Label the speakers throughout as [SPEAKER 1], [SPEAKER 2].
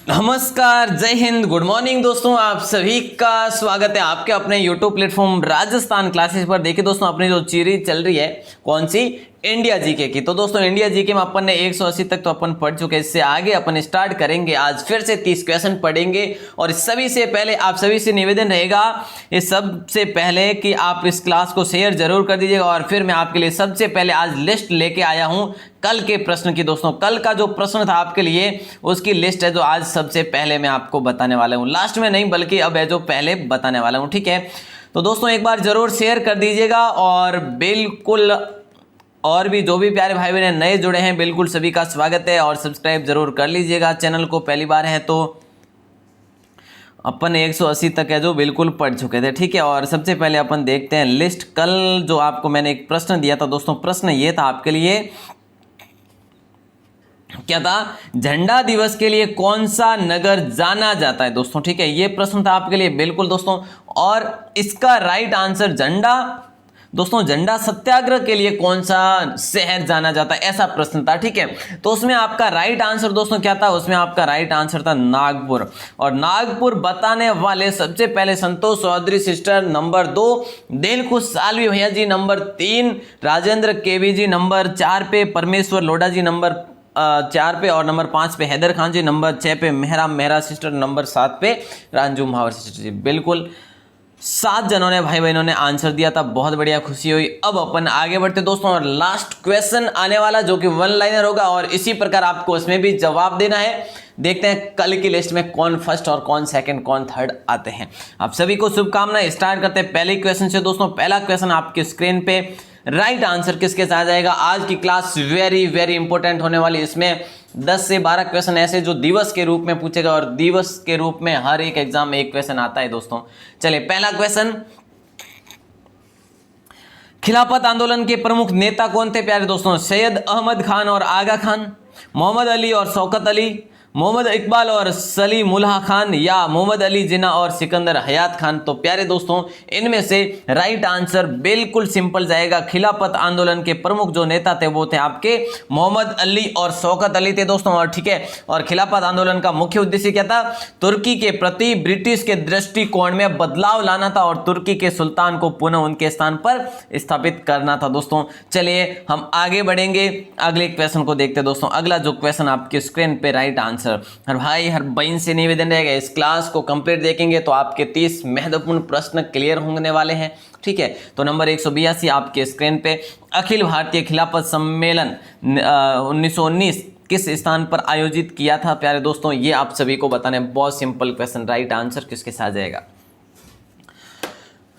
[SPEAKER 1] नमस्कार, जय Hind, good morning दोस्तों। आप सभी का स्वागत है आपके अपने यूट्यूब प्लेटफॉर्म राजस्थान क्लासेस पर। देखिए दोस्तों, अपनी जो सीरीज चल रही है कौन सी, इंडिया जीके की। तो दोस्तों इंडिया जीके में अपन ने 180 तक तो अपन पढ़ चुके हैं। इससे आगे अपन स्टार्ट करेंगे। आज फिर से 30 क्वेश्चन पढ़ेंगे। और सभी से पहले आप सभी से निवेदन रहेगा, इस सबसे पहले कि आप इस क्लास को शेयर जरूर कर दीजिएगा। और फिर मैं आपके लिए सबसे पहले आज लिस्ट लेके आया हूं कल के प्रश्न की। दोस्तों कल का जो प्रश्न था आपके लिए, उसकी लिस्ट है जो आज सबसे पहले मैं आपको बताने वाला हूं। लास्ट में नहीं, बल्कि अब है जो पहले बताने वाला हूं। ठीक है, तो दोस्तों एक बार जरूर शेयर कर दीजिएगा। और बिल्कुल, और भी जो भी प्यारे भाई बहन नए जुड़े हैं, बिल्कुल सभी का स्वागत है। और सब्सक्राइब जरूर कर लीजिएगा चैनल को, पहली बार है तो। अपन 180 तक है जो बिल्कुल पढ़ चुके थे। ठीक है, और सबसे पहले अपन देखते हैं लिस्ट। कल जो आपको मैंने एक प्रश्न दिया था दोस्तों, प्रश्न ये था आपके लिए, क्या था, झंडा दिवस के लिए कौन सा नगर जाना जाता है दोस्तों। ठीक है, ये प्रश्न था आपके लिए बिल्कुल दोस्तों। और इसका राइट आंसर झंडा, दोस्तों झंडा सत्याग्रह के लिए कौन सा शहर जाना जाता है, ऐसा प्रश्न था। ठीक है, तो उसमें आपका राइट आंसर दोस्तों क्या था, उसमें आपका राइट आंसर था नागपुर। और नागपुर बताने वाले सबसे पहले संतोष चौधरी सिस्टर, नंबर 2 दिलखुश सालवी भैया जी, नंबर 3 राजेंद्र केवी जी, नंबर 4 पे परमेश्वर लोढ़ा जी, नंबर 4 पे, और नंबर 5 पे हैदर खान जी, नंबर 6 पे मेहरा सिस्टर, नंबर 7 पे रांझू महावर सिस्टर जी। बिल्कुल 7 जनों ने, भाई बहनों ने आंसर दिया था। बहुत बढ़िया, खुशी हुई। अब अपन आगे बढ़ते दोस्तों, और लास्ट क्वेश्चन आने वाला जो कि 1 लाइनर होगा, और इसी प्रकार आपको इसमें भी जवाब देना है। देखते हैं कल की लिस्ट में कौन फर्स्ट और कौन सेकंड कौन थर्ड आते हैं। आप सभी को शुभकामनाएं। स्टार्ट करते हैं पहले क्वेश्चन से दोस्तों। पहला क्वेश्चन आपके स्क्रीन पे, राइट आंसर किसके साथ जाएगा। आज की क्लास वेरी वेरी इंपॉर्टेंट होने वाली। इसमें 10 से 12 क्वेश्चन ऐसे जो दिवस के रूप में पूछेगा, और दिवस के रूप में हर एक एग्जाम में एक क्वेश्चन आता है दोस्तों। चलिए पहला क्वेश्चन, खिलाफत आंदोलन के प्रमुख नेता कौन थे प्यारे दोस्तों। सैयद अहमद खान और आगा खान, मोहम्मद अली और शौकत अली, मोहम्मद इकबाल और सलीमुल्लाह खान, या मोहम्मद अली जिन्ना और सिकंदर हयात खान। तो प्यारे दोस्तों इनमें से राइट आंसर बिल्कुल सिंपल जाएगा। खिलाफत आंदोलन के प्रमुख जो नेता थे वो थे आपके मोहम्मद अली और शौकत अली थे दोस्तों। और ठीक है, और खिलाफत आंदोलन का मुख्य उद्देश्य क्या था, तुर्की के प्रति ब्रिटिश के दृष्टिकोण में बदलाव लाना था, और तुर्की के सुल्तान को पुनः उनके स्थान पर स्थापित करना था दोस्तों। चलिए हम आगे बढ़ेंगे, अगले क्वेश्चन को देखते हैं दोस्तों। अगला जो क्वेश्चन आपके स्क्रीन पे, राइट आंसर। हर भाई हर बहन से निवेदन रहेगा, इस क्लास को कंप्लीट देखेंगे तो आपके 30 महत्वपूर्ण प्रश्न क्लियर होने वाले हैं। ठीक है, तो नंबर 182 आपके स्क्रीन पे, अखिल भारतीय खिलाफत सम्मेलन 1919 किस स्थान पर आयोजित किया था प्यारे दोस्तों, ये आप सभी को बताना है। बहुत सिंपल क्वेश्चन, राइट आंसर किसके साथ जाएगा।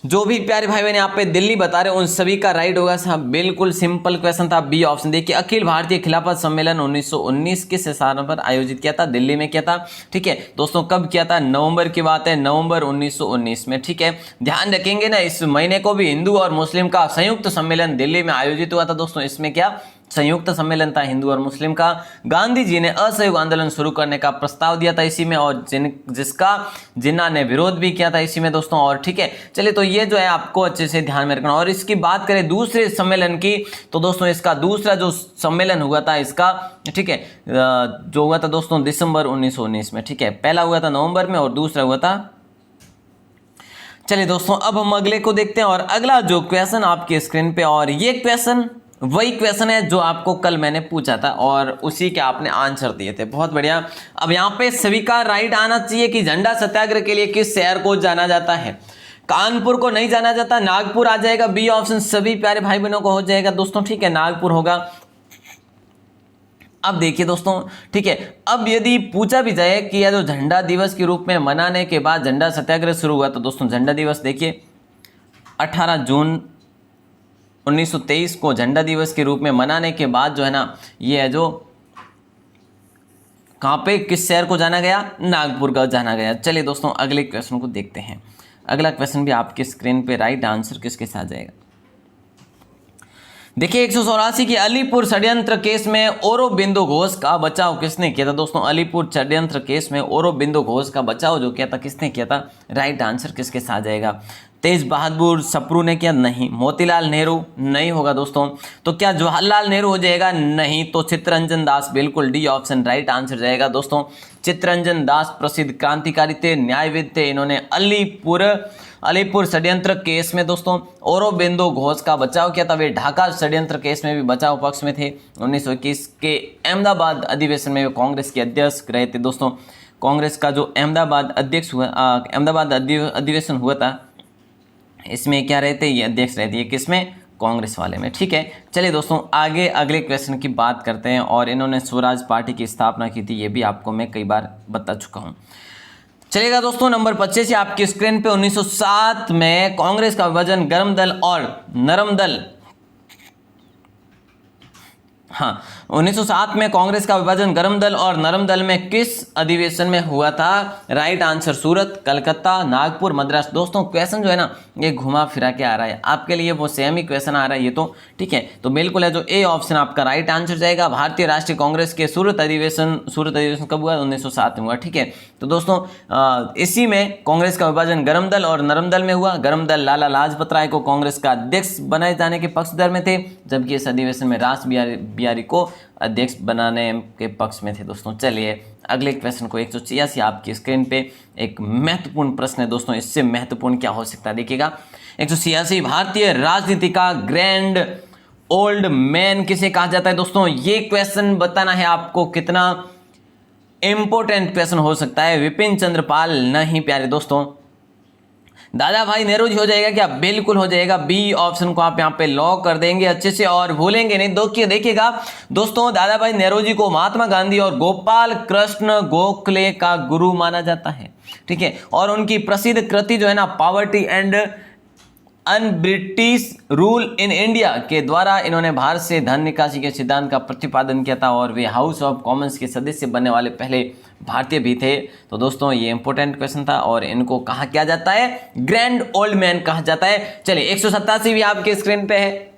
[SPEAKER 1] जो भी प्यारे भाई बहन यहाँ पे दिल्ली बता रहे उन सभी का राइट होगा साहब। बिल्कुल सिंपल क्वेश्चन था, बी ऑप्शन। देखिए, अखिल भारतीय खिलाफत सम्मेलन 1919 किस स्थान पर आयोजित किया था, दिल्ली में किया था। ठीक है दोस्तों, कब किया था, नवंबर की बात है, नवंबर 1919 में। ठीक है, ध्यान रखेंगे ना, इस महीने को भी हिंदू और मुस्लिम का संयुक्त सम्मेलन दिल्ली में आयोजित हुआ था दोस्तों। इसमें क्या संयुक्त सम्मेलन था हिंदू और मुस्लिम का। गांधी जी ने असहयोग आंदोलन शुरू करने का प्रस्ताव दिया था इसी में, और जिसका जिन्ना ने विरोध भी किया था इसी में दोस्तों। और ठीक है, चलिए तो ये जो है आपको अच्छे से ध्यान में रखना। और इसकी बात करें दूसरे सम्मेलन की, तो दोस्तों इसका दूसरा जो सम्मेलन हुआ था इसका, ठीक है, जो हुआ था दोस्तों दिसंबर 1919 में। ठीक है, पहला हुआ था नवंबर में और दूसरा हुआ था। चलिए दोस्तों अब हम अगले को देखते हैं। और अगला जो क्वेश्चन आपके स्क्रीन पे, और ये क्वेश्चन वही क्वेश्चन है जो आपको कल मैंने पूछा था, और उसी के आपने आंसर दिए थे। बहुत बढ़िया। अब यहाँ पे सभी का राइट आना चाहिए कि झंडा सत्याग्रह के लिए किस शहर को जाना जाता है। कानपुर को नहीं जाना जाता, नागपुर आ जाएगा, बी ऑप्शन सभी प्यारे भाई बहनों को हो जाएगा दोस्तों। ठीक है, नागपुर होगा। अब देखिए दोस्तों, ठीक है, अब यदि पूछा भी जाए कि यह जो झंडा दिवस के रूप में मनाने के बाद झंडा सत्याग्रह शुरू हुआ, तो दोस्तों झंडा दिवस देखिए 18 जून 1923 को झंडा दिवस के रूप में मनाने के बाद जो है ना, ये है जो कहाँ पे किस शहर को जाना गया, नागपुर का जाना गया। चलिए दोस्तों अगले क्वेश्चन को देखते हैं। अगला क्वेश्चन भी आपके स्क्रीन पे, राइट आंसर किसके साथ जाएगा। देखिए 184 की अलीपुर षड्यंत्र केस में औरोबिंदो घोष का बचाव किसने किया था दोस्तों। अलीपुर षड्यंत्र केस में औरोबिंदो घोष का बचाव जो किया था किसने किया था, राइट आंसर किसके साथ जाएगा। तेज बहादुर सप्रू ने किया? नहीं। मोतीलाल नेहरू? नहीं होगा दोस्तों। तो क्या जवाहरलाल नेहरू हो जाएगा? नहीं। तो चित्तरंजन दास, बिल्कुल डी ऑप्शन राइट आंसर जाएगा दोस्तों। चित्तरंजन दास प्रसिद्ध क्रांतिकारी थे, न्यायविद थे। इन्होंने अलीपुर षड्यंत्र केस में दोस्तों औरबिंदो घोष का बचाव किया था। वे ढाका षड्यंत्र केस में भी बचाव पक्ष में थे। 1921 के अहमदाबाद अधिवेशन में वे कांग्रेस के अध्यक्ष रहे थे दोस्तों। कांग्रेस का जो अहमदाबाद अधिवेशन हुआ था, इसमें क्या रहते? ये अध्यक्ष रहते हैं। किसमें? कांग्रेस वाले में। ठीक है, चलिए दोस्तों आगे अगले क्वेश्चन की बात करते हैं। और इन्होंने स्वराज पार्टी की स्थापना की थी, ये भी आपको मैं कई बार बता चुका हूँ। चलिएगा दोस्तों, नंबर 25 आपकी स्क्रीन पे 1907 में कांग्रेस का विभाजन गर्म दल और नरम दल, हाँ 1907 में कांग्रेस का विभाजन गर्म दल और नरम दल में किस अधिवेशन में हुआ था? राइट आंसर सूरत, कलकत्ता, नागपुर, मद्रास। दोस्तों क्वेश्चन जो है ना ये घुमा फिरा के आ रहा है आपके लिए, वो सेम ही क्वेश्चन आ रहा है ये तो। ठीक है, तो बिल्कुल है जो ए ऑप्शन आपका राइट आंसर जाएगा। भारतीय राष्ट्रीय कांग्रेस के सूरत अधिवेशन कब हुआ? 1907 में हुआ। ठीक है, तो दोस्तों इसी में कांग्रेस का विभाजन गर्म दल और नरम दल में हुआ। गर्म दल लाला लाजपत राय को कांग्रेस का अध्यक्ष बनाए जाने के पक्षधर में थे, जबकि इस अधिवेशन में रास बिहारी को अध्यक्ष बनाने के पक्ष में थे दोस्तों। चलिए अगले क्वेश्चन को 186 आपकी स्क्रीन पे एक महत्वपूर्ण प्रश्न है दोस्तों। इससे महत्वपूर्ण क्या हो सकता है देखिएगा। 186 भारतीय राजनीति का ग्रैंड ओल्ड मैन किसे कहा जाता है दोस्तों? ये क्वेश्चन बताना है आपको कितना इंपॉर्टेंट क्वेश्चन हो सकता है। विपिन चंद्र पाल? नहीं प्यारे दोस्तों। दादा भाई नेहरू हो जाएगा क्या? बिल्कुल हो जाएगा। बी ऑप्शन को आप यहाँ पे लॉक कर देंगे अच्छे से और भूलेंगे नहीं। देखिएगा दोस्तों, दादा भाई नेहरू जी को महात्मा गांधी और गोपाल कृष्ण गोखले का गुरु माना जाता है। ठीक है, और उनकी प्रसिद्ध कृति जो है ना poverty and un British rule in India के द्वारा इन्होंने भारत से धन निकासी के सिद्धांत का प्रतिपादन किया था और वे हाउस ऑफ कॉमन्स के सदस्य बनने वाले पहले भारतीय भी थे। तो दोस्तों ये इंपॉर्टेंट क्वेश्चन था और इनको कहा क्या जाता है? ग्रैंड ओल्ड मैन कहा जाता है। चलिए 187 भी आपके स्क्रीन पे है।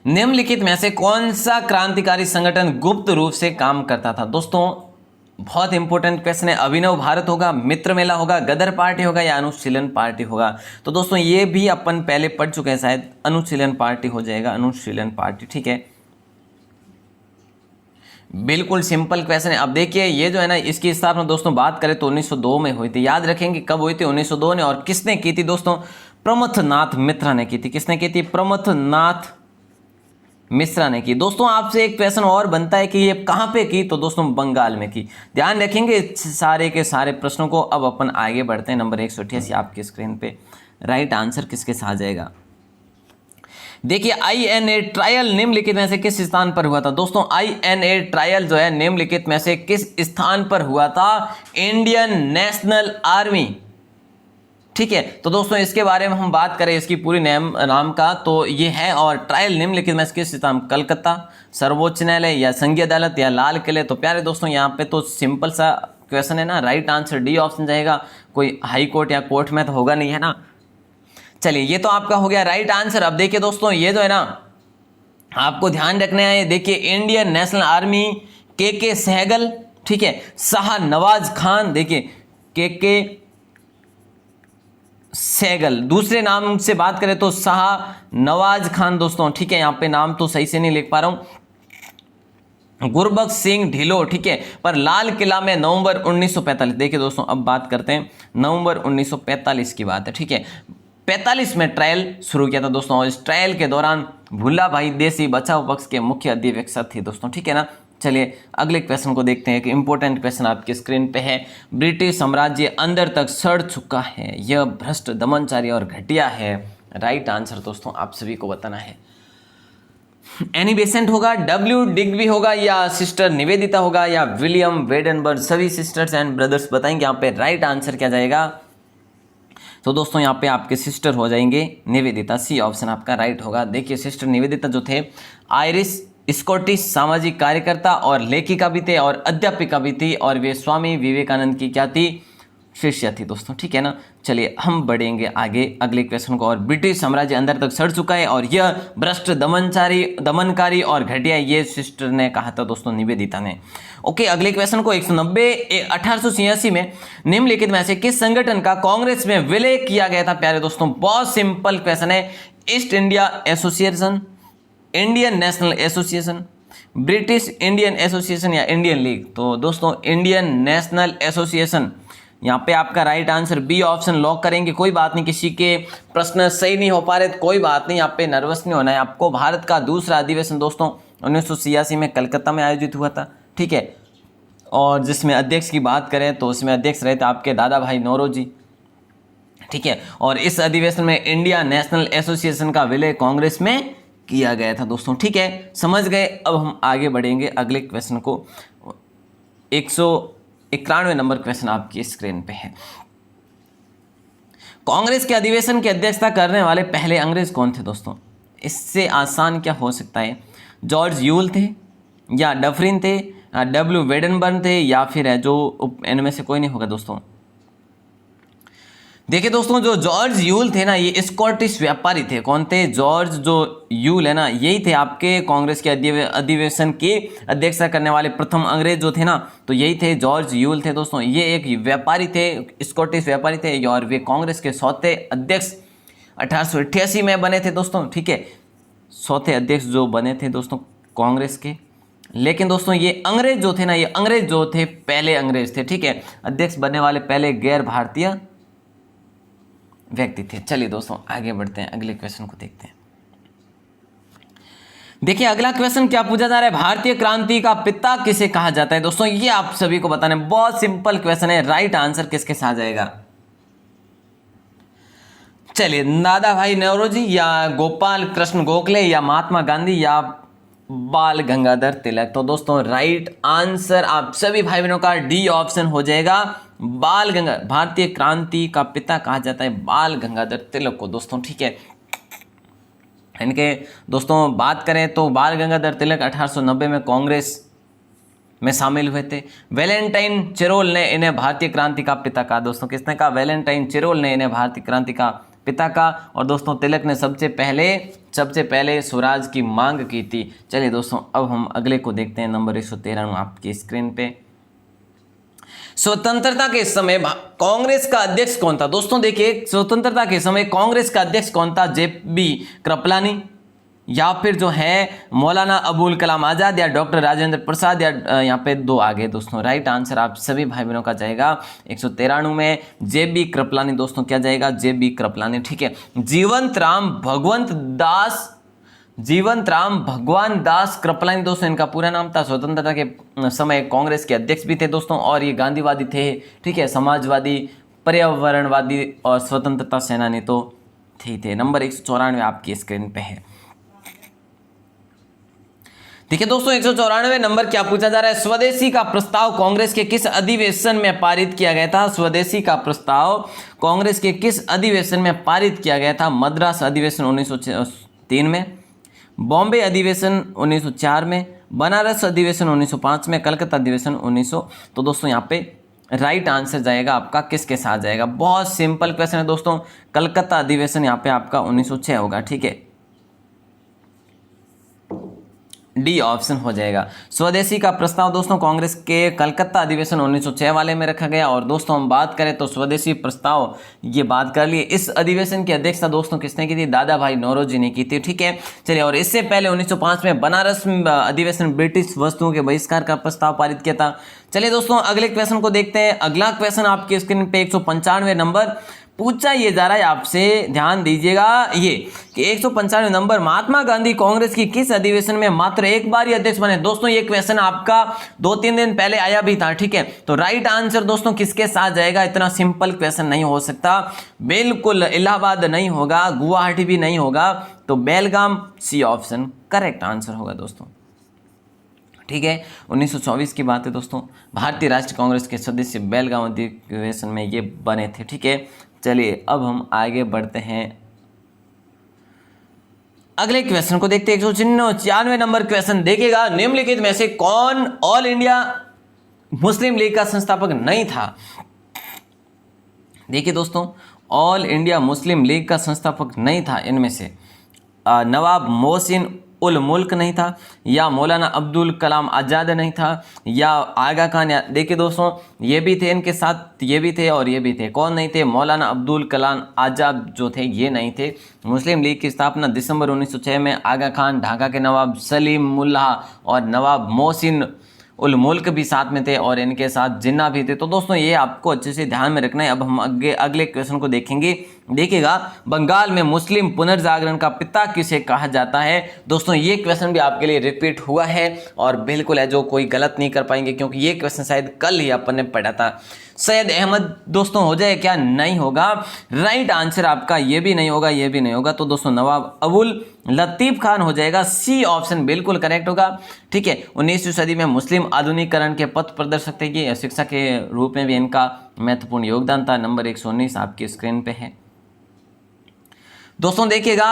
[SPEAKER 1] निम्नलिखित में से कौन सा क्रांतिकारी संगठन गुप्त रूप से काम करता था? दोस्तों बहुत इंपॉर्टेंट क्वेश्चन है। अभिनव भारत होगा, मित्र मेला होगा, गदर पार्टी होगा या अनुशीलन पार्टी होगा? तो दोस्तों ये भी अपन पहले पढ़ चुके हैं शायद। अनुशीलन पार्टी हो जाएगा, अनुशीलन पार्टी। ठीक है, बिल्कुल सिंपल क्वेश्चन है। अब देखिए ये जो है ना इसकी स्थापना दोस्तों बात करें तो 1902 में हुई थी। याद रखेंगे कब हुई थी? 1902 ने। और किसने की थी दोस्तों? प्रमथनाथ मिश्रा ने की थी। किसने की थी? प्रमथनाथ मिश्रा ने की। दोस्तों आपसे एक क्वेश्चन और बनता है कि ये कहाँ पे की? तो दोस्तों बंगाल में की। ध्यान रखेंगे सारे के सारे प्रश्नों को। अब अपन आगे बढ़ते हैं। नंबर 188 आपकी स्क्रीन पे राइट आंसर किसके साथ जाएगा? देखिए INA ट्रायल निम्नलिखित में से किस स्थान पर हुआ था? दोस्तों INA ट्रायल जो है निम्नलिखित में से किस स्थान पर हुआ था? Indian national army. ठीक है, तो दोस्तों इसके बारे में हम बात करें इसकी पूरी नाम का तो ये है। और ट्रायल निम्नलिखित में किस स्थान? कलकत्ता, सर्वोच्च न्यायालय या संघीय अदालत या लाल किले? तो प्यारे दोस्तों यहाँ पे तो सिंपल सा क्वेश्चन है ना, राइट आंसर डी ऑप्शन जाएगा। कोई हाई कोर्ट या कोर्ट में तो होगा नहीं, है ना। चलिए ये तो आपका हो गया राइट आंसर। अब देखिए दोस्तों ये जो है ना आपको ध्यान रखना है। देखिए इंडियन नेशनल आर्मी के सहगल, ठीक है, शाह नवाज खान, देखिए के सहगल, दूसरे नाम से बात करें तो शाह नवाज खान दोस्तों। ठीक है, यहाँ पे नाम तो सही से नहीं लिख पा रहा हूं। गुरबख्श सिंह ढिल्लों, ठीक है, पर लाल किला में नवंबर 1945। देखिए दोस्तों अब बात करते हैं नवंबर 1945 की बात है। ठीक है, 45 में ट्रायल शुरू किया था दोस्तों। और इस ट्रायल के दौरान भुल्ला भाई देसी बचाव पक्ष के मुख्य अधिवक्ता थे दोस्तों। ठीक है ना। चलिए अगले क्वेश्चन को देखते हैं। एक इंपॉर्टेंट क्वेश्चन आपकी स्क्रीन पे है। ब्रिटिश साम्राज्य अंदर तक सड़ चुका है, यह भ्रष्ट, दमनचारी और घटिया है। राइट आंसर दोस्तों आप सभी को बताना है। एनी बेसेंट होगा, डब्ल्यू डिग्बी होगा या सिस्टर निवेदिता होगा या विलियम वेडनबर्ग? सभी सिस्टर्स एंड ब्रदर्स बताएंगे यहाँ पे राइट आंसर क्या जाएगा। तो दोस्तों यहाँ पे आपके सिस्टर हो जाएंगे निवेदिता। सी ऑप्शन आपका राइट होगा। देखिए सिस्टर निवेदिता जो थे आयरिश स्कॉटिश सामाजिक कार्यकर्ता और लेखिका भी थे और अध्यापिका भी थी और वे स्वामी विवेकानंद की क्या थी? शिष्य थी दोस्तों, ठीक है ना। चलिए हम बढ़ेंगे आगे अगले क्वेश्चन को। और ब्रिटिश साम्राज्य अंदर तक सड़ चुका है और यह भ्रष्ट दमनकारी और घटिया, ये सिस्टर ने कहा था दोस्तों, निवेदिता ने। ओके, अगले क्वेश्चन को 190 1886 में निम्नलिखित में से किस संगठन का कांग्रेस में विलय किया गया था? प्यारे दोस्तों बहुत सिंपल क्वेश्चन है। East India Association, Indian National Association, British Indian Association या इंडियन लीग। तो दोस्तों इंडियन नेशनल एसोसिएशन, यहाँ पे आपका right answer B option lock करेंगे। कोई बात नहीं, किसी के प्रश्न सही नहीं हो पा रहे तो कोई बात नहीं, यहाँ पे नर्वस नहीं होना है आपको। भारत का दूसरा अधिवेशन दोस्तों 1986 में कलकत्ता में आयोजित हुआ था, ठीक है। और जिसमें अध्यक्ष की बात करें तो उसमें अध्यक्ष रहे थे आपके दादा भाई नौरोजी, ठीक है। और इस अधिवेशन में इंडिया नेशनल एसोसिएशन का विलय कांग्रेस में किया गया था दोस्तों, ठीक है। समझ गए। अब हम आगे बढ़ेंगे अगले क्वेश्चन को। 191 नंबर क्वेश्चन आपकी स्क्रीन पे है। कांग्रेस के अधिवेशन की अध्यक्षता करने वाले पहले अंग्रेज कौन थे दोस्तों? इससे आसान क्या हो सकता है? जॉर्ज यूल थे, या डफरिन थे, डब्ल्यू वेडनबर्न थे, या फिर जो इनमें से कोई नहीं होगा दोस्तों। देखिए दोस्तों, जो जॉर्ज यूल थे ना, ये स्कॉटिश व्यापारी थे। कौन थे? जॉर्ज जो यूल है ना, यही थे आपके कांग्रेस के अधिवेशन की अध्यक्षता करने वाले प्रथम अंग्रेज जो थे ना, तो यही थे, जॉर्ज यूल थे दोस्तों। ये एक व्यापारी थे, स्कॉटिश व्यापारी थे, और वे कांग्रेस के चौथे अध्यक्ष 1888 में बने थे दोस्तों, ठीक है। चौथे अध्यक्ष जो बने थे दोस्तों कांग्रेस के। लेकिन दोस्तों ये अंग्रेज जो थे ना, ये अंग्रेज जो थे पहले अंग्रेज थे, ठीक है। अध्यक्ष बनने वाले पहले गैर भारतीय व्यक्ति थे। चलिए दोस्तों आगे बढ़ते हैं, अगले क्वेश्चन को देखते हैं। देखिए अगला क्वेश्चन क्या पूछा जा रहा है, भारतीय क्रांति का पिता किसे कहा जाता है? दोस्तों ये आप सभी को बताना है, बहुत सिंपल क्वेश्चन है। राइट आंसर किसके साथ जाएगा? चलिए, दादा भाई नौरोजी, या गोपाल कृष्ण गोखले, या महात्मा गांधी, या बाल गंगाधर तिलक। तो दोस्तों राइट आंसर आप सभी भाई बहनों का डी ऑप्शन हो जाएगा, भारतीय क्रांति का पिता कहा जाता है बाल गंगाधर तिलक को दोस्तों, ठीक है। इनके दोस्तों बात करें तो बाल गंगाधर तिलक 1890 में कांग्रेस में शामिल हुए थे। वैलेंटाइन चिरोल ने इन्हें भारतीय क्रांति का पिता कहा दोस्तों। किसने कहा? वैलेंटाइन चिरोल ने इन्हें भारतीय क्रांति का पिता का। और दोस्तों तिलक ने सबसे पहले स्वराज की मांग की थी। चलिए दोस्तों अब हम अगले को देखते हैं, नंबर 193 आपकी स्क्रीन पे। स्वतंत्रता के समय कांग्रेस का अध्यक्ष कौन था? दोस्तों देखिए स्वतंत्रता के समय कांग्रेस का अध्यक्ष कौन था? JB कृपलानी, या फिर जो है मौलाना अबुल कलाम आजाद, या डॉक्टर राजेंद्र प्रसाद, या यहाँ पे दो आगे दोस्तों। राइट आंसर आप सभी भाई बहनों का जाएगा 193 में JB कृपलानी दोस्तों। क्या जाएगा? JB कृपलानी, ठीक है। जीवंत राम भगवान दास कृपलानी दोस्तों इनका पूरा नाम था। स्वतंत्रता के समय कांग्रेस के अध्यक्ष भी थे दोस्तों, और ये गांधीवादी थे, ठीक है, समाजवादी, पर्यावरणवादी और स्वतंत्रता सेनानी तो थे। नंबर 194 आपकी स्क्रीन पे है। देखिए दोस्तों 194 नंबर क्या पूछा जा रहा है, स्वदेशी का प्रस्ताव कांग्रेस के किस अधिवेशन में पारित किया गया था? स्वदेशी का प्रस्ताव कांग्रेस के किस अधिवेशन में पारित किया गया था? मद्रास अधिवेशन 1903 में, बॉम्बे अधिवेशन 1904 में, बनारस अधिवेशन 1905 में, कलकत्ता अधिवेशन 1900। तो दोस्तों यहाँ पे राइट आंसर जाएगा आपका किसके साथ जाएगा? बहुत सिंपल क्वेश्चन है दोस्तों, कलकत्ता अधिवेशन यहाँ पे आपका 1906 होगा, ठीक है। डी ऑप्शन हो जाएगा। स्वदेशी का प्रस्ताव दोस्तों कांग्रेस के कलकत्ता अधिवेशन 1906 वाले में रखा गया। और दोस्तों हम बात करें तो स्वदेशी प्रस्ताव ये बात कर लिए, इस अधिवेशन की अध्यक्षता दोस्तों किसने की थी? दादा भाई नौरोजी ने की थी, ठीक है। चलिए, और इससे पहले 1905 में बनारस अधिवेशन ब्रिटिश वस्तुओं के बहिष्कार का प्रस्ताव पारित किया था। चलिए दोस्तों अगले क्वेश्चन को देखते हैं। अगला क्वेश्चन आपकी स्क्रीन पे 195 नंबर पूछा ये जा रहा है आपसे, ध्यान दीजिएगा ये कि 195 नंबर, महात्मा गांधी कांग्रेस की किस अधिवेशन में मात्र एक बार ही अध्यक्ष बने? दोस्तों ये क्वेश्चन आपका 2-3 दिन पहले आया भी था, ठीक है। तो राइट आंसर दोस्तों किसके साथ जाएगा? इतना सिंपल क्वेश्चन नहीं हो सकता, बिल्कुल इलाहाबाद नहीं होगा, गुवाहाटी भी नहीं होगा, तो बेलगाम, सी ऑप्शन करेक्ट आंसर होगा दोस्तों, ठीक है। 1924 की बात है दोस्तों, भारतीय राष्ट्रीय कांग्रेस के सदस्य बेलगाम अधिवेशन में ये बने थे, ठीक है। चलिए अब हम आगे बढ़ते हैं, अगले क्वेश्चन को देखते हैं। 195 नंबर क्वेश्चन देखिएगा, निम्नलिखित में से कौन ऑल इंडिया मुस्लिम लीग का संस्थापक नहीं था? देखिए दोस्तों, ऑल इंडिया मुस्लिम लीग का संस्थापक नहीं था इनमें से नवाब मोहसिन उल मुल्क नहीं था, या मौलाना अब्दुल कलाम आज़ाद नहीं था, या आगा खान। या देखिए दोस्तों, ये भी थे इनके साथ, ये भी थे और ये भी थे। कौन नहीं थे? मौलाना अब्दुल कलाम आज़ाद जो थे ये नहीं थे। मुस्लिम लीग की स्थापना दिसंबर 1906 में आगा खान, ढाका के नवाब सलीम मुल्ला और नवाब मोहसिन उल मुल्क भी साथ में थे और इनके साथ जिन्ना भी थे। तो दोस्तों ये आपको अच्छे से ध्यान में रखना है। अब हम अगले क्वेश्चन को देखेंगे। देखिएगा, बंगाल में मुस्लिम पुनर्जागरण का पिता किसे कहा जाता है? दोस्तों ये क्वेश्चन भी आपके लिए रिपीट हुआ है और बिल्कुल है जो कोई गलत नहीं कर पाएंगे, क्योंकि ये क्वेश्चन शायद कल ही अपन ने पढ़ा था। सैयद अहमद दोस्तों हो जाए क्या? नहीं होगा। राइट आंसर आपका ये भी नहीं होगा, ये भी नहीं होगा। तो दोस्तों नवाब अबुल लतीफ खान हो जाएगा। सी ऑप्शन बिल्कुल करेक्ट होगा। ठीक है, 19वीं सदी में मुस्लिम आधुनिकीकरण के पथ प्रदर्शक थे ये, शिक्षा के रूप में भी इनका महत्वपूर्ण योगदान था। नंबर 119 आपकी स्क्रीन पे है। दोस्तों देखिएगा,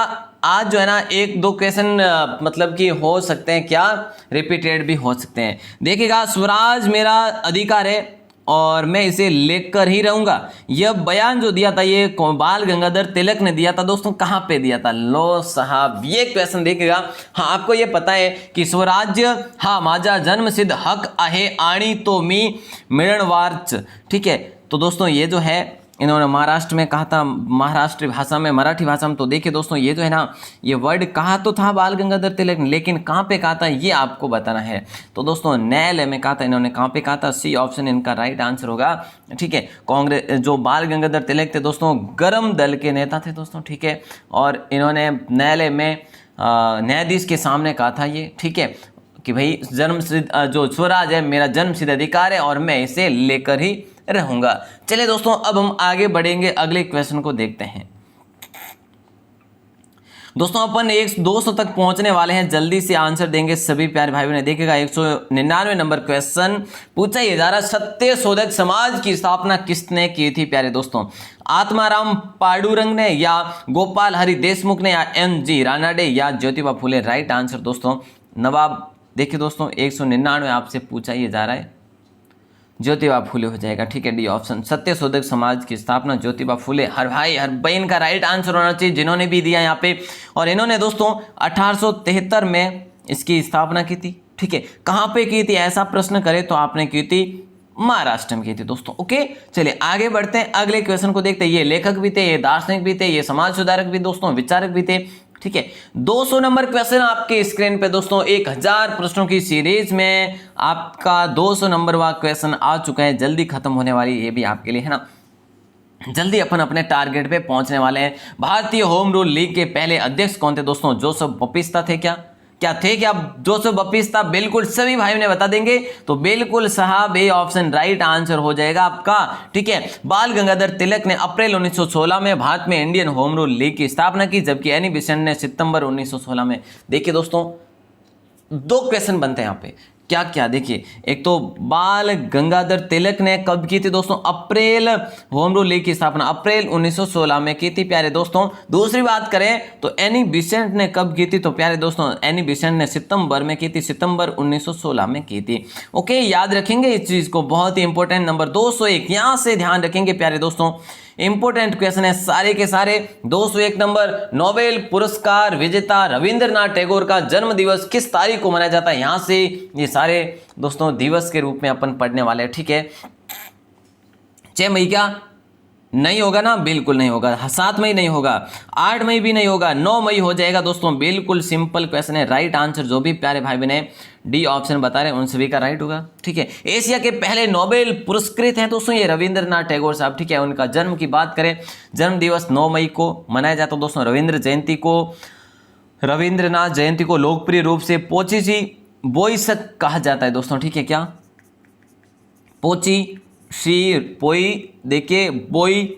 [SPEAKER 1] आज जो है ना एक दो क्वेश्चन मतलब कि हो सकते हैं क्या, रिपीटेड भी हो सकते हैं। देखिएगा, स्वराज मेरा अधिकार है और मैं इसे लेकर ही रहूंगा, यह बयान जो दिया था ये बाल गंगाधर तिलक ने दिया था। दोस्तों कहाँ पे दिया था? लो साहब, ये क्वेश्चन देखिएगा। हाँ, आपको ये पता है कि स्वराज्य हा माझा जन्म सिद्ध हक आहे आणि तो मी मिळणवारच। ठीक है, तो दोस्तों ये जो है इन्होंने महाराष्ट्र में कहा था, महाराष्ट्र भाषा में, मराठी भाषा में। तो देखिए दोस्तों ये जो है ना, ये वर्ड कहा तो था बाल गंगाधर तिलक ने, लेकिन कहाँ पे कहा था ये आपको बताना है। तो दोस्तों न्यायालय में कहा था इन्होंने। कहाँ पे कहा था? सी ऑप्शन इनका राइट आंसर होगा। ठीक है, कांग्रेस जो बाल गंगाधर तिलक थे दोस्तों, गर्म दल के नेता थे दोस्तों। ठीक है, और इन्होंने न्यायालय में न्यायाधीश के सामने कहा था ये। ठीक है, कि भाई जन्म सिद्ध जो स्वराज है मेरा जन्म सिद्ध अधिकार है और मैं इसे लेकर ही रहूंगा। चलिए दोस्तों, अब हम आगे बढ़ेंगे, अगले क्वेश्चन को देखते हैं। दोस्तों अपन 200 तक पहुंचने वाले हैं, जल्दी से आंसर देंगे सभी प्यारे भाइयों ने। देखिएगा 199 नंबर क्वेश्चन पूछा ये जा रहा, सत्यशोधक समाज की स्थापना किसने की थी प्यारे दोस्तों? आत्माराम पांडुरंग ने, या गोपाल हरि देशमुख ने, या NG रानाडे, या ज्योतिबा फुले? राइट आंसर दोस्तों नवाब, देखिए दोस्तों 199 आपसे पूछा ये जा रहा है, ज्योतिबा फुले हो जाएगा। ठीक है, डी ऑप्शन, सत्यशोधक समाज की स्थापना ज्योतिबा फुले। हर भाई हर बहन का राइट आंसर होना चाहिए जिन्होंने भी दिया यहाँ पे। और इन्होंने दोस्तों 1873 में इसकी स्थापना की थी। ठीक है, कहाँ पे की थी ऐसा प्रश्न करे तो आपने की थी महाराष्ट्र में की थी दोस्तों। ओके, चलिए आगे बढ़ते हैं, अगले क्वेश्चन को देखते हैं। ये लेखक भी थे, ये दार्शनिक भी थे, ये समाज सुधारक भी दोस्तों, विचारक भी थे। ठीक है, 200 नंबर क्वेश्चन आपके स्क्रीन पे दोस्तों। 1000 प्रश्नों की सीरीज में आपका 200 नंबर वाला क्वेश्चन आ चुका है, जल्दी खत्म होने वाली ये भी आपके लिए है ना। जल्दी अपन अपने टारगेट पे पहुंचने वाले हैं। भारतीय होम रूल लीग के पहले अध्यक्ष कौन थे दोस्तों? जोसेफ बपिस्ता थे क्या? जोसेफ बपिस्ता? बिल्कुल सभी भाइयों ने बता देंगे, तो बिल्कुल साहब ए ऑप्शन राइट आंसर हो जाएगा आपका। ठीक है, बाल गंगाधर तिलक ने अप्रैल 1916 में भारत में इंडियन होम रूल लीग की स्थापना की, जबकि एनी बेसेंट ने सितंबर 1916 में। देखिए दोस्तों 2 क्वेश्चन बनते हैं यहाँ पे, क्या क्या देखिए। एक तो बाल गंगाधर तिलक ने कब की थी दोस्तों? अप्रैल, होम रूल लीग की स्थापना अप्रैल 1916 में की थी प्यारे दोस्तों। दूसरी बात करें तो एनी बेसेंट ने कब की थी? तो प्यारे दोस्तों एनी बेसेंट ने सितंबर में की थी, सितंबर 1916 में की थी। ओके, याद रखेंगे इस चीज को, बहुत ही इंपॉर्टेंट। नंबर 201 यहां से ध्यान रखेंगे प्यारे दोस्तों, इंपोर्टेंट क्वेश्चन है सारे के सारे। 201 नंबर, नोबेल पुरस्कार विजेता रविंद्रनाथ टैगोर का जन्म दिवस किस तारीख को मनाया जाता है? यहां से ये सारे दोस्तों दिवस के रूप में अपन पढ़ने वाले हैं। ठीक है, 6 मई क्या नहीं होगा ना? बिल्कुल नहीं होगा। 7 मई नहीं होगा, 8 मई भी नहीं होगा, 9 मई हो जाएगा दोस्तों। बिल्कुल सिंपल क्वेश्चन है। राइट आंसर जो भी प्यारे भाई बहने डी ऑप्शन बता रहे हैं उन सभी का राइट होगा। ठीक है, एशिया के पहले नोबेल पुरस्कृत हैं दोस्तों ये रविंद्रनाथ टैगोर साहब। ठीक है, उनका जन्म की बात करें, जन्म दिवस 9 मई को मनाया जाता है दोस्तों। रविंद्रनाथ जयंती को लोकप्रिय रूप से पोची बोईसक कहा जाता है दोस्तों। ठीक है, क्या पोची सी पोई देखिए बोई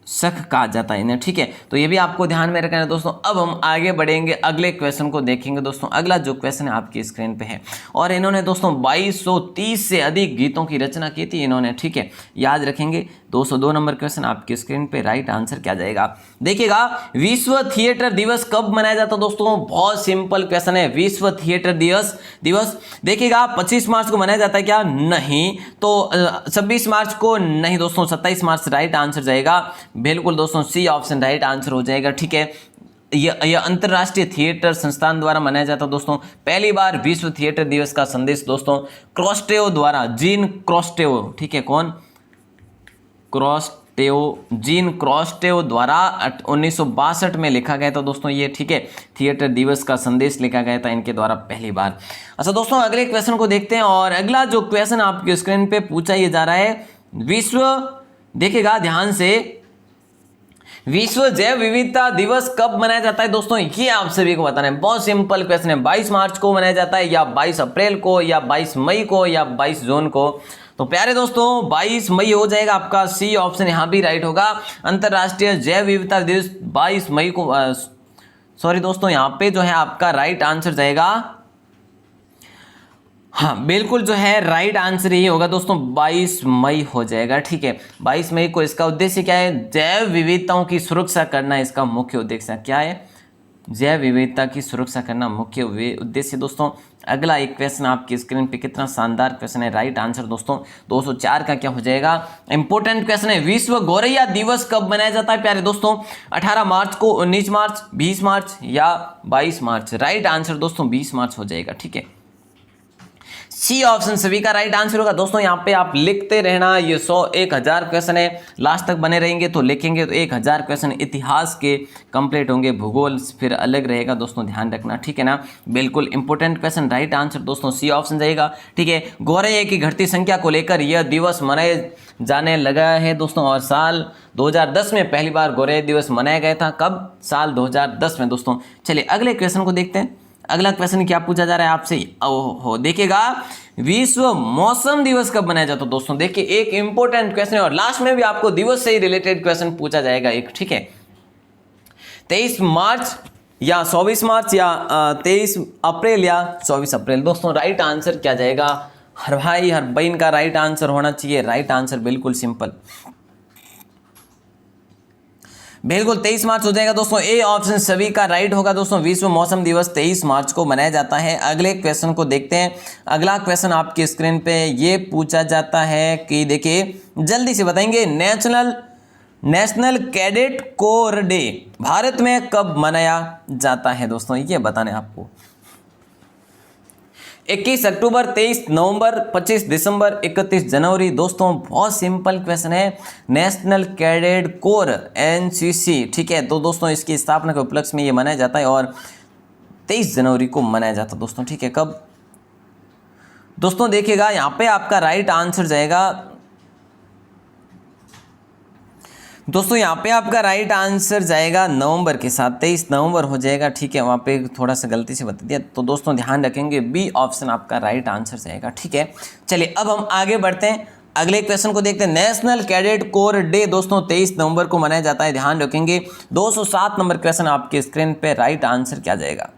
[SPEAKER 1] सख कहा जाता है इन्हें। ठीक है, तो ये भी आपको ध्यान में रखना है दोस्तों। अब हम आगे बढ़ेंगे, अगले क्वेश्चन को देखेंगे दोस्तों। अगला जो क्वेश्चन है आपकी स्क्रीन पे है, और इन्होंने दोस्तों 2230 से अधिक गीतों की रचना की थी इन्होंने। ठीक है, याद रखेंगे 202 नंबर क्वेश्चन आपकी स्क्रीन पे, राइट आंसर क्या जाएगा? देखिएगा, विश्व थिएटर दिवस कब मनाया जाता है दोस्तों? बहुत सिंपल क्वेश्चन है। विश्व थिएटर दिवस देखिएगा 25 मार्च को मनाया जाता है क्या? नहीं। तो 26 मार्च को नहीं दोस्तों, 27 मार्च राइट आंसर जाएगा। बिल्कुल दोस्तों, सी ऑप्शन राइट आंसर हो जाएगा। ठीक है, यह अंतरराष्ट्रीय थिएटर संस्थान द्वारा मनाया जाता है दोस्तों। पहली बार विश्व थिएटर दिवस का संदेश दोस्तों क्रोस्टेव द्वारा, जीन क्रोस्टेव, ठीक है, कौन? जीन क्रोस्टेव द्वारा 1962 में लिखा गया था दोस्तों ये। ठीक है, थिएटर दिवस का संदेश लिखा गया था इनके द्वारा पहली बार। अच्छा दोस्तों, अगले क्वेश्चन को देखते हैं। और अगला जो क्वेश्चन आपकी स्क्रीन पे पूछा ये जा रहा है, देखिएगा ध्यान से, विश्व जैव विविधता दिवस कब मनाया जाता है दोस्तों? ये आप सभी को बताना है। बहुत सिंपल क्वेश्चन है। 22 मार्च को मनाया जाता है, या 22 अप्रैल को, या 22 मई को, या 22 जून को? तो प्यारे दोस्तों 22 मई हो जाएगा आपका, सी ऑप्शन यहां भी राइट होगा। अंतरराष्ट्रीय जैव विविधता दिवस 22 मई को, सॉरी दोस्तों, यहां पे जो है आपका राइट आंसर जाएगा, हाँ बिल्कुल जो है राइट आंसर यही होगा दोस्तों, 22 मई हो जाएगा। ठीक है, 22 मई को। इसका उद्देश्य क्या है? जैव विविधताओं की सुरक्षा करना इसका मुख्य उद्देश्य क्या है? जैव विविधता की सुरक्षा करना मुख्य उद्देश्य दोस्तों। अगला एक क्वेश्चन आपकी स्क्रीन पे, कितना शानदार क्वेश्चन है। राइट आंसर दोस्तों 204 का क्या हो जाएगा? इंपॉर्टेंट क्वेश्चन है। विश्व गौरैया दिवस कब मनाया जाता है प्यारे दोस्तों? 18 मार्च को, 19 मार्च, 20 मार्च, या 22 मार्च? राइट आंसर दोस्तों 20 मार्च हो जाएगा। ठीक है, सी ऑप्शन सभी का राइट आंसर होगा दोस्तों। यहाँ पे आप लिखते रहना, ये 100 1000 क्वेश्चन है, लास्ट तक बने रहेंगे तो लिखेंगे तो 1000 क्वेश्चन इतिहास के कंप्लीट होंगे, भूगोल फिर अलग रहेगा दोस्तों, ध्यान रखना। ठीक है ना, बिल्कुल इंपॉर्टेंट क्वेश्चन। राइट आंसर दोस्तों सी ऑप्शन जाएगा। ठीक है, गौरैया की घटती संख्या को लेकर यह दिवस मनाए जाने लगा है दोस्तों, और साल 2010 में पहली बार गौरैया दिवस मनाया गया था। कब? साल 2010 में दोस्तों। चलिए अगले क्वेश्चन को देखते हैं। अगला क्वेश्चन क्या पूछा जा रहा है आपसे? ओहो, देखिएगा, विश्व मौसम दिवस कब मनाया जाता है दोस्तों? देखिए एक इंपॉर्टेंट क्वेश्चन है, और लास्ट में भी आपको दिवस से ही रिलेटेड क्वेश्चन पूछा जाएगा एक। ठीक है, 23 मार्च या 24 मार्च, या 23 अप्रैल या 24 अप्रैल? दोस्तों राइट आंसर क्या जाएगा? हर भाई हर बहन का राइट आंसर होना चाहिए। राइट आंसर बिल्कुल सिंपल, बिल्कुल 23 मार्च हो जाएगा दोस्तों। ए ऑप्शन सभी का राइट होगा दोस्तों। विश्व मौसम दिवस 23 मार्च को मनाया जाता है। अगले क्वेश्चन को देखते हैं। अगला क्वेश्चन आपकी स्क्रीन पे ये पूछा जाता है कि देखिए जल्दी से बताएंगे, national cadet corps day Bharat में कब मनाया जाता है दोस्तों? ये बताने आपको। 21 अक्टूबर, 23 नवंबर, 25 दिसंबर, 31 जनवरी? दोस्तों बहुत सिंपल क्वेश्चन है। नेशनल कैडेट कोर एनसीसी, ठीक है, तो दोस्तों इसकी स्थापना के उपलक्ष्य में ये मनाया जाता है, और 23 जनवरी को मनाया जाता है दोस्तों। ठीक है, कब दोस्तों? देखिएगा यहाँ पे आपका राइट आंसर जाएगा दोस्तों, यहाँ पे आपका राइट आंसर जाएगा नवंबर के साथ, 23 नवंबर हो जाएगा। ठीक है, वहाँ पे थोड़ा सा गलती से बता दिया, तो दोस्तों ध्यान रखेंगे, बी ऑप्शन आपका राइट आंसर जाएगा। ठीक है, चलिए अब हम आगे बढ़ते हैं, अगले क्वेश्चन को देखते हैं। नेशनल कैडेट कोर डे दोस्तों 23 नवंबर को मनाया जाता है, ध्यान रखेंगे। 207 नंबर क्वेश्चन आपके स्क्रीन पे, राइट आंसर क्या जाएगा?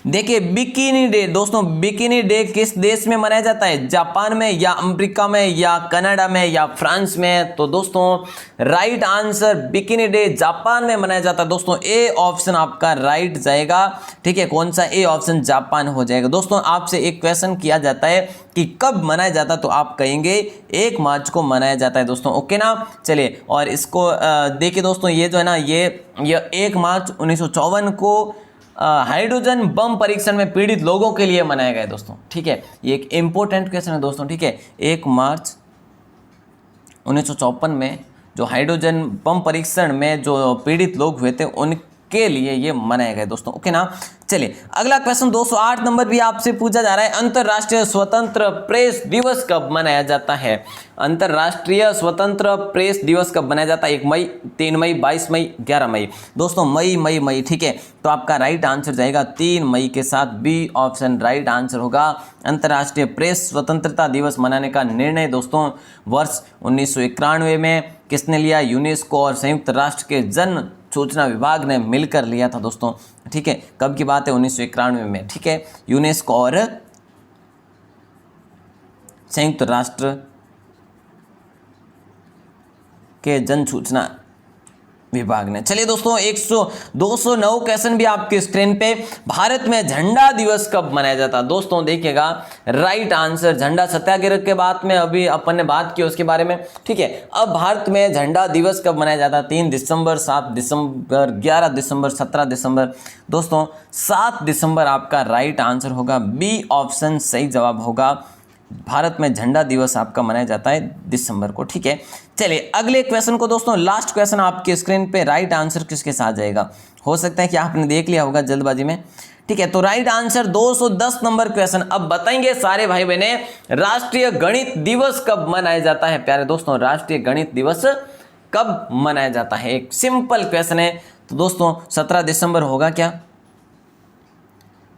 [SPEAKER 1] देखिए बिकिनी डे दोस्तों, बिकिनी डे किस देश में मनाया जाता है? जापान में, या अमेरिका में, या कनाडा में, या फ्रांस में? तो दोस्तों right answer bikini day Japan में मनाया जाता है दोस्तों। ए ऑप्शन आपका राइट जाएगा। ठीक है, कौन सा? ए ऑप्शन जापान हो जाएगा। दोस्तों आपसे एक क्वेश्चन किया जाता है कि कब मनाया जाता है, तो आप कहेंगे 1 मार्च को मनाया जाता है दोस्तों। ओके ना, चलिए और इसको देखिए दोस्तों, ये जो है ना, ये 1 मार्च 1954 को हाइड्रोजन बम परीक्षण में पीड़ित लोगों के लिए मनाया गया दोस्तों। ठीक है, ये एक इंपॉर्टेंट क्वेश्चन है दोस्तों। ठीक है, 1 मार्च 1954 में जो हाइड्रोजन बम परीक्षण में जो पीड़ित लोग हुए थे उनके लिए ये मनाया गया दोस्तों। ओके ना, चलिए अगला क्वेश्चन 208 नंबर भी आपसे पूछा जा रहा है। अंतरराष्ट्रीय स्वतंत्र प्रेस दिवस कब मनाया जाता है? अंतरराष्ट्रीय स्वतंत्र प्रेस दिवस कब मनाया जाता है? 1 मई, 3 मई, 22 मई, 11 मई? दोस्तों मई। ठीक है, तो आपका राइट आंसर जाएगा 3 मई के साथ, बी ऑप्शन राइट आंसर होगा। अंतरराष्ट्रीय प्रेस स्वतंत्रता दिवस मनाने का निर्णय दोस्तों वर्ष 1991 में किसने लिया? यूनेस्को और संयुक्त राष्ट्र के जन सूचना विभाग ने मिलकर लिया था दोस्तों। ठीक है, कब की बात है? 1991 में। ठीक है, यूनेस्को और संयुक्त राष्ट्र के जन सूचना विभाग ने। चलिए दोस्तों 209 क्वेश्चन भी आपके स्क्रीन पे। भारत में झंडा दिवस कब मनाया जाता है? दोस्तों देखिएगा राइट आंसर झंडा सत्याग्रह के बाद में अभी अपन ने बात की उसके बारे में, ठीक है। अब भारत में झंडा दिवस कब मनाया जाता है? 3 दिसंबर, 7 दिसंबर, 11 दिसंबर, 17 दिसंबर। दोस्तों 7 दिसंबर आपका राइट आंसर होगा, बी ऑप्शन सही जवाब होगा। भारत में झंडा दिवस आपका मनाया जाता है दिसंबर को, ठीक है। चलिए अगले क्वेश्चन को दोस्तों, लास्ट क्वेश्चन आपके स्क्रीन पे, राइट आंसर किसके साथ जाएगा? हो सकता है कि आपने देख लिया होगा जल्दबाजी में, ठीक है। तो राइट आंसर 210 नंबर क्वेश्चन। अब बताएंगे सारे भाई बहने, राष्ट्रीय गणित दिवस कब मनाया जाता है? प्यारे दोस्तों राष्ट्रीय गणित दिवस कब मनाया जाता है? एक सिंपल क्वेश्चन है। तो दोस्तों 17 दिसंबर होगा क्या?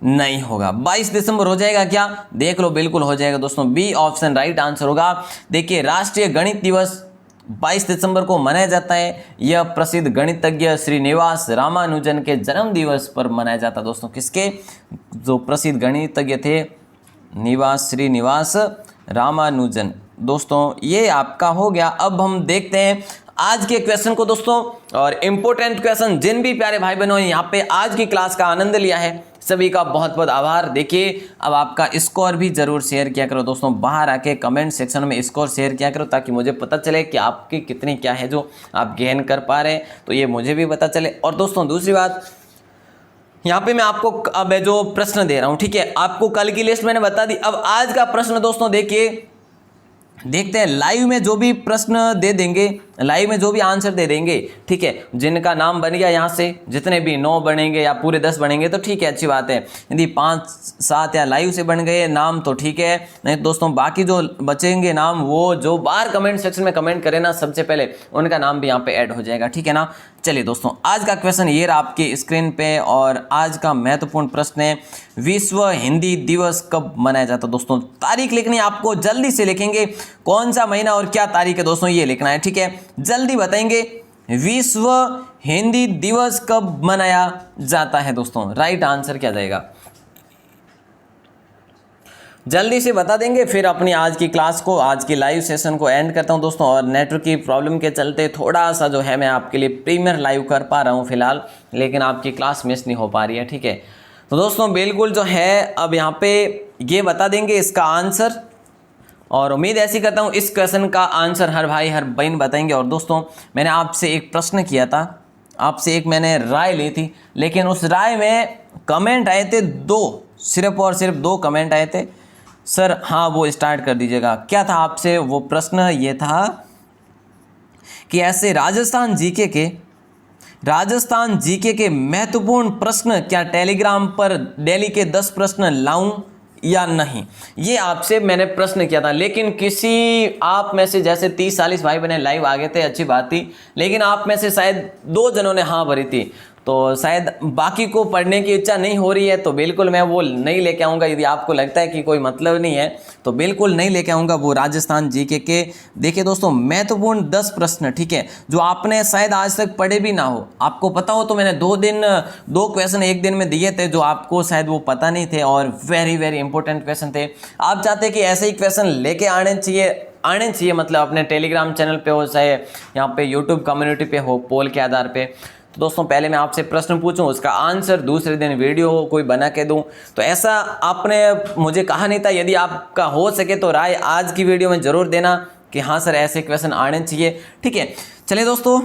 [SPEAKER 1] नहीं होगा। 22 दिसंबर हो जाएगा क्या? देख लो, बिल्कुल हो जाएगा दोस्तों, बी ऑप्शन राइट आंसर होगा। देखिए राष्ट्रीय गणित दिवस 22 दिसंबर को मनाया जाता है। यह प्रसिद्ध गणितज्ञ श्रीनिवास रामानुजन के जन्म दिवस पर मनाया जाता है। दोस्तों किसके? जो प्रसिद्ध गणितज्ञ थे श्रीनिवास रामानुजन। दोस्तों ये आपका हो गया। अब हम देखते हैं आज के क्वेश्चन को दोस्तों, और इंपॉर्टेंट क्वेश्चन। जिन भी प्यारे भाई बहनों यहाँ पे आज की क्लास का आनंद लिया है, सभी का बहुत बहुत आभार। देखिए अब आपका स्कोर भी जरूर शेयर किया करो दोस्तों, बाहर आके कमेंट सेक्शन में स्कोर शेयर किया करो, ताकि मुझे पता चले कि आपकी कितनी क्या है जो आप गेन कर पा रहे हैं, तो ये मुझे भी पता चले। और दोस्तों दूसरी बात, यहाँ पे मैं आपको अब जो प्रश्न दे रहा हूँ, ठीक है, आपको कल की लिस्ट मैंने बता दी। अब आज का प्रश्न दोस्तों देखिए, देखते हैं लाइव में जो भी प्रश्न दे देंगे, लाइव में जो भी आंसर दे देंगे, ठीक है, जिनका नाम बन गया यहाँ से, जितने भी 9 बनेंगे या पूरे 10 बनेंगे तो ठीक है, अच्छी बात है। यदि 5, 7 या लाइव से बन गए नाम तो ठीक है, नहीं तो दोस्तों बाकी जो बचेंगे नाम, वो जो बाहर कमेंट सेक्शन में कमेंट करें ना सबसे पहले, उनका नाम भी यहाँ पे ऐड हो जाएगा, ठीक है ना। चलिए दोस्तों आज का क्वेश्चन ये रहा आपके स्क्रीन पे, और आज का महत्वपूर्ण प्रश्न है, विश्व हिंदी दिवस कब मनाया जाता है? दोस्तों तारीख लिखनी है आपको, जल्दी से लिखेंगे, कौन सा महीना और क्या तारीख है दोस्तों ये लिखना है, ठीक है। जल्दी बताएंगे विश्व हिंदी दिवस कब मनाया जाता है? दोस्तों राइट आंसर क्या जाएगा? जल्दी से बता देंगे, फिर अपनी आज की क्लास को, आज की लाइव सेशन को एंड करता हूं दोस्तों। और नेटवर्क की प्रॉब्लम के चलते थोड़ा सा जो है मैं आपके लिए प्रीमियर लाइव कर पा रहा हूं फिलहाल, लेकिन आपकी क्लास मिस नहीं हो पा रही है, ठीक है। तो दोस्तों बिल्कुल जो है अब यहाँ पे ये बता देंगे इसका आंसर, और उम्मीद ऐसी करता हूँ इस क्वेश्चन का आंसर हर भाई हर बहन बताएंगे। और दोस्तों मैंने आपसे एक प्रश्न किया था, आपसे एक मैंने राय ली थी, लेकिन उस राय में कमेंट आए थे 2, सिर्फ और सिर्फ 2 कमेंट आए थे। सर हाँ वो स्टार्ट कर दीजिएगा। क्या था आपसे वो प्रश्न? ये था कि ऐसे राजस्थान जीके के महत्वपूर्ण प्रश्न क्या टेलीग्राम पर डेली के 10 प्रश्न लाऊं या नहीं, ये आपसे मैंने प्रश्न किया था। लेकिन किसी आप में से, जैसे 30-40 भाई बहने लाइव आ गए थे, अच्छी बात थी, लेकिन आप में से शायद 2 जनों ने हाँ भरी थी, तो शायद बाकी को पढ़ने की इच्छा नहीं हो रही है, तो बिल्कुल मैं वो नहीं लेके आऊँगा। यदि आपको लगता है कि कोई मतलब नहीं है तो बिल्कुल नहीं लेके आऊँगा वो राजस्थान जीके के। देखिए दोस्तों महत्वपूर्ण 10 प्रश्न, ठीक है, जो आपने शायद आज तक पढ़े भी ना हो, आपको पता हो तो मैंने 2 क्वेश्चन एक दिन में दिए थे जो आपको शायद वो पता नहीं थे, और वेरी वेरी इंपॉर्टेंट क्वेश्चन थे। आप चाहते कि ऐसे ही क्वेश्चन लेके आने चाहिए, मतलब अपने टेलीग्राम चैनल पे हो, चाहे यहाँ पे यूट्यूब कम्युनिटी पे हो, पोल के आधार पे। तो दोस्तों पहले मैं आपसे प्रश्न पूछूं, उसका आंसर दूसरे दिन वीडियो कोई बना के दूं, तो ऐसा आपने मुझे कहा नहीं था। यदि आपका हो सके तो राय आज की वीडियो में ज़रूर देना कि हाँ सर ऐसे क्वेश्चन आने चाहिए, ठीक है। चलिए दोस्तों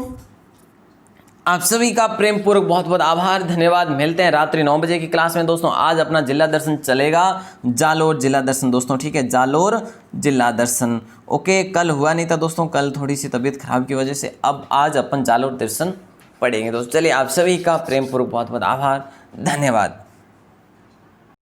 [SPEAKER 1] आप सभी का प्रेम पूर्वक बहुत बहुत आभार, धन्यवाद। मिलते हैं रात्रि 9 बजे की क्लास में दोस्तों। आज अपना जिला दर्शन चलेगा, जालोर जिला दर्शन दोस्तों, ठीक है, जालोर जिला दर्शन। ओके, कल हुआ नहीं था दोस्तों, कल थोड़ी सी तबीयत खराब की वजह से, अब आज अपन जालोर दर्शन पढ़ेंगे दोस्तों। चलिए आप सभी का प्रेम पूर्वक बहुत बहुत आभार, धन्यवाद।